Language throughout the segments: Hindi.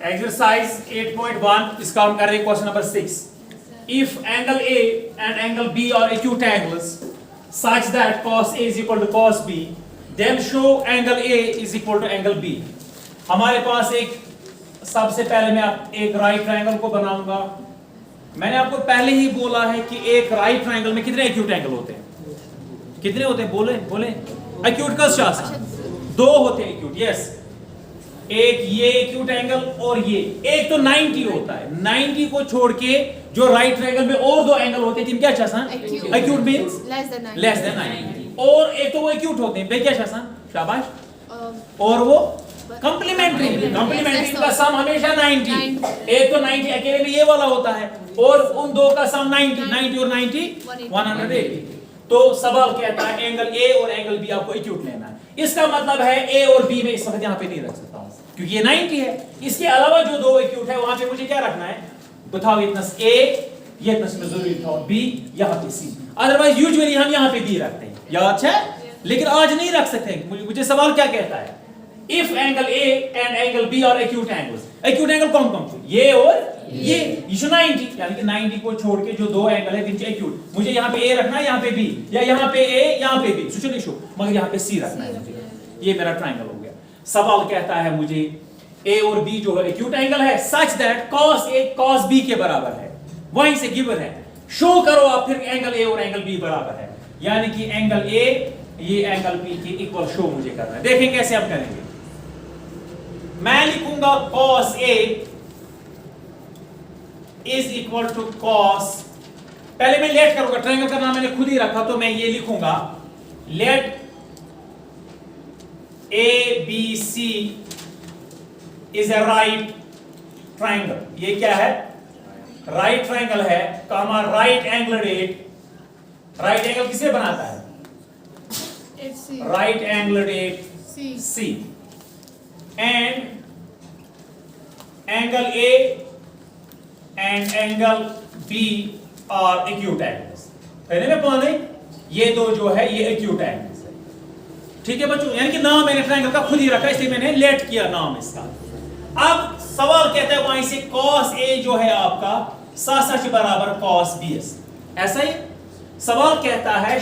Exercise 8.1 इसका हम कर रहे हैं question number 6. If angle A and angle B are acute angles such that cos A is equal to cos B, then show angle A is equal to angle B. हमारे पास एक सबसे पहले मैं एक राइट ट्रायंगल को बनाऊंगा. मैंने आपको पहले ही बोला है कि एक राइट ट्रायंगल में कितने एक्यूट एंगल होते हैं? कितने होते हैं? बोले एक्यूट का शासन दो होते हैं एक्यूट. यस, एक ये एक्यूट एंगल और ये. एक तो 90 होता है. 90 को छोड़ के जो राइट ट्रायंगल में और दो एंगल होते हैं, क्या शासन? Acute means less than 90. और एक तो वो एक्यूट होते हैं, क्या शासन? शाबाश. और वो कंप्लीमेंट्री का सम हमेशा 90. एक तो 90 अकेले में ये वाला होता है और उन दो का सम 90 और 90 180. तो सवाल कहता है एंगल ए और एंगल बी आपको एक्यूट लेना है. इसका मतलब है ए और बी में इस वक्त यहां पे नहीं रख सकता हूं क्योंकि ये 90 है. इसके अलावा जो दो एक्यूट है वहां पे मुझे क्या रखना है? बताओ. इतनस ए, ये इतनस में जरूरी था बी, यहां पे सी. अदरवाइज यूजुअली हम यहां पे बी रखते हैं. याद है? लेकिन आज नहीं रख सकते. मुझे सवाल क्या कहता है? If angle A and angle B are acute angles. Acute angle कौन कौन से? ये और ये 90, यानी कि 90 को छोड़ के जो दो एंगल है जिनके एक्यूट, मुझे यहाँ पे A रखना है, यहाँ पे B, या यहाँ पे A, यहाँ पे B, सोचो नहीं शो, मगर यहाँ पे C रखना है. ये मेरा ट्रायंगल हो गया. सवाल कहता है मुझे A और B जो है एक्यूट एंगल है such that cos A cos B के बराबर है. वहीं से गिवन है. शो करो आप फिर एंगल A और एंगल B बराबर है, यानी कि एंगल A ये एंगल B के इक्वल शो मुझे करना है. देखें कैसे हम करेंगे. मैं लिखूंगा cos A is equal to cos. पहले मैं लेट करूंगा. ट्रायंगल का नाम मैंने खुद ही रखा तो मैं ये लिखूंगा late ABC is a right triangle. ये क्या है? राइट ट्रायंगल है, comma right angle at. Right angle किसे बनाता है? Right angle at C. And angle A and angle B are acute angles. पहले में पढ़ा नहीं, ये दो जो है ये acute angles है. ठीक है बच्चों, यानी कि नाम मैंने ट्रायंगल का खुद ही रखा इसलिए मैंने लेट किया नाम इसका. अब सवाल कहता है वहीं से cos A जो है आपका सच बराबर cos B. ऐसा ही सवाल कहता है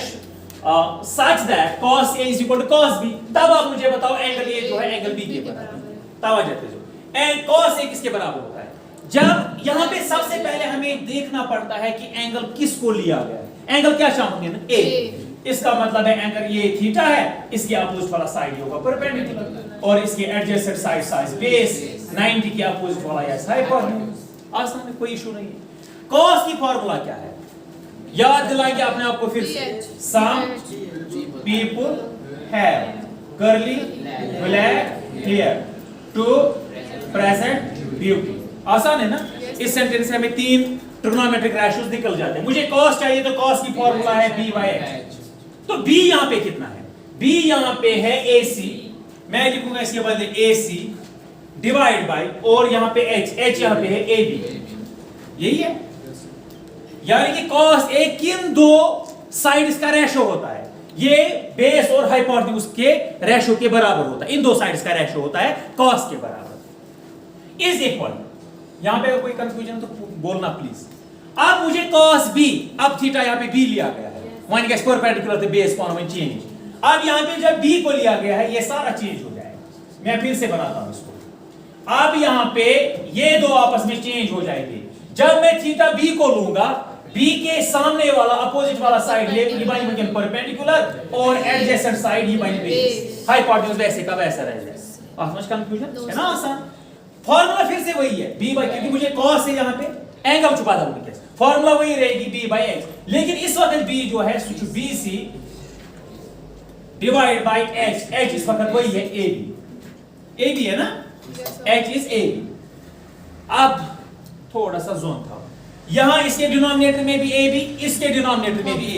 such that cos A is equal to cos B. तब आप मुझे बताओ एंगल A जो है एंगल B के बराबर. तवज्जो जो एंड cos A किसके बराबर होता है? जब यहां पे सबसे पहले हमें देखना पड़ता है कि एंगल किसको लिया गया है. एंगल क्या चाहूंगे ना? A. इसका मतलब है एंगल ये थीटा है, इसके अपोजिट वाला साइड होगा परपेंडिकुलर और इसके एडजेसेंट साइड साइज बेस 90 के अपोजिट वाला या साइड हाइपोटेन्यूज. आसान है, कोई इशू नहीं है. cos की फार्मूला क्या है? याद दिलाएंगे अपने आप को फिर से. Some people have curly black hair to present beauty. आसान है ना? इस सेंटेंस से हमें तीन ट्रिग्नोमेट्रिक रेशियोज निकल जाते हैं. मुझे cos चाहिए तो cos की फार्मूला है b/h. तो b यहां पे कितना है? b यहां पे है AC. मैं लिखूंगा इसके बदले AC डिवाइड बाय और यहां पे h यहां पे है AB. यही है, यानी कि cos A किन दो साइड्स का रेशो होता है? ये बेस और हाइपोटेन्यूज के रेशो के बराबर होता है. इन दो साइड्स का रेशो होता है cos के बराबर. इज इक्वल, यहां पे कोई कंफ्यूजन तो बोलना प्लीज. अब मुझे cos B, अब थीटा यहां पे B लिया गया है, वन के perpendicular the base convent change. अब यहां पे जब B को लिया गया है ये सारा चेंज हो जाएगा. मैं फिर से बनाता हूं इसको. अब यहां पे ये दो आपस में चेंज हो जाएंगे. जब मैं थीटा B को लूंगा, B के सामने वाला अपोजिट वाला साइड ये बनेगा परपेंडिकुलर और एडजेसेंट साइड ये बनेगी बेस. हाइपोटेन्यूज वैसे का वैसा रह जाएगा. समझ कंफ्यूजन है ना? आसान. फार्मूला फिर से वही है b बाय, क्योंकि मुझे cos से यहां पे एंगल छुपा था मुझे. फार्मूला वही रहेगी b/h. लेकिन इस वक्त b जो है BC डिवाइड बाय h इस वक्त वही है AB है ना? h is AB. अब थोड़ा सा जोन था यहां, इसके डिनोमिनेटर में भी AB, इसके डिनोमिनेटर में भी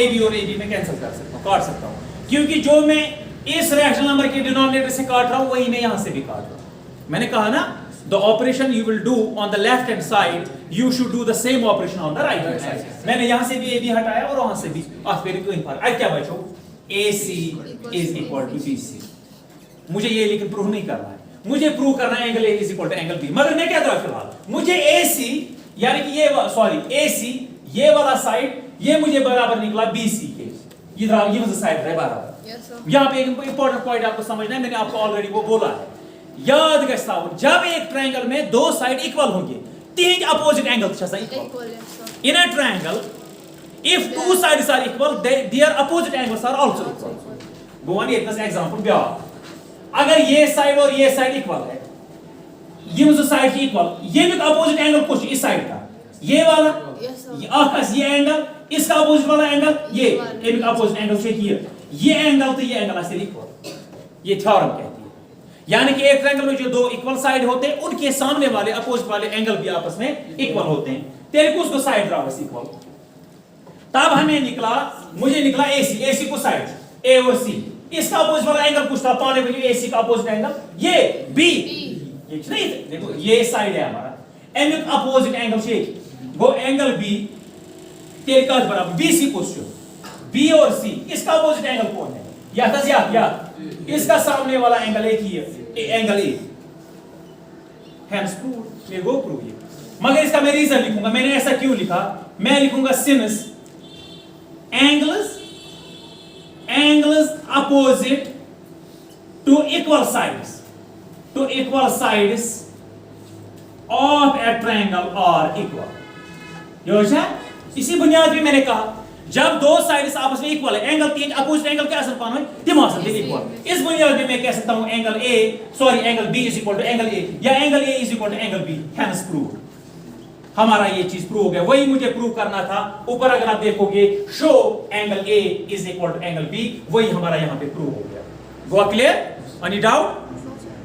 AB और AB में कैंसिल कर सकता हूं, काट सकता हूं, क्योंकि जो मैं इस रैशनल नंबर के डिनोमिनेटर से काट रहा हूं वही मैं यहां से भी काट रहा हूं. मैंने कहा ना, the operation you will do on the left hand side you should do the same operation on the right hand side. मैंने यहां से भी AB हटाया और वहां से भी. अब फिर कोई फर्क अब क्या बचो? AC is equal to BC. मुझे ये लेकिन प्रूव नहीं करना है, मुझे प्रूव करना है angle A is equal to angle B, मगर मैं क्या करूं फिलहाल, मुझे AC यानी कि ये सॉरी AC ये वाला साइड ये मुझे बराबर निकला BC के, ये मुझे साइड है बराबर। यहाँ पे एक इंपॉर्टेंट पॉइंट आपको समझना है, मैंने आपको ऑलरेडी वो बोला है, याद गया जब एक ट्रायंगल में दो साइड इक्वल होंगे, तीन opposite angle equal in a triangle, if two sides are equal their opposite angles are also equal। Go one एक एग्जांपल ब्याह, अगर ये साइड और ये साइड इक्वल है, ये मुझे साइड की इक्वल, ये भी अपोजिट एंगल कुछ इस साइड का, ये वाला ये एंगल, इसका अपोजिट वाला एंगल ये अपोजिट एंगल से ये एंगल तो ये एंगल ऐसे इक्वल, ये थ्योरम कहती है। यानी कि एक ट्रायंगल में जो दो इक्वल साइड होते हैं उनके सामने वाले अपोजिट वाले एंगल भी आपस में इक्वल होते हैं, तेरे को उसको साइड रहा है इक्वल। तब हमें निकला, मुझे निकला AC को साइड A और C, इसका अपोजिट वाला एंगल कुछ था, पाने के लिए AC का अपोजिट एंगल ये B, ये नहीं देखो ये साइड है हमारा, एम अपोजिट एंगल से वो एंगल B तेरे का बराबर BC क्वेश्चन, B और C इसका अपोजिट एंगल कौन है, या इसका सामने वाला एंगल एक ही है, एंगल A, हैंस प्रूव, ये वो प्रूव ये। मगर इसका मैं रीजन लिखूंगा, मैंने ऐसा क्यों लिखा, मैं लिखूंगा since angles opposite to equal sides of a triangle are equal। योजना इसी बुनियाद पे मैंने कहा जब दो साइड्स आपस में इक्वल है, एंगल तीन अपोजिट एंगल क्या असल पाना है, दिमाग से इक्वल, इस बुनियाद पे मैं कह सकता हूं angle B is equal to angle A या angle A is equal to angle B, hence prove. हमारा ये चीज प्रूव हो गया, वही मुझे प्रूव करना था। ऊपर अगर आप देखोगे show angle A is equal to angle B, वही हमारा यहां पे प्रूव हो गया। Go clear? Any doubt?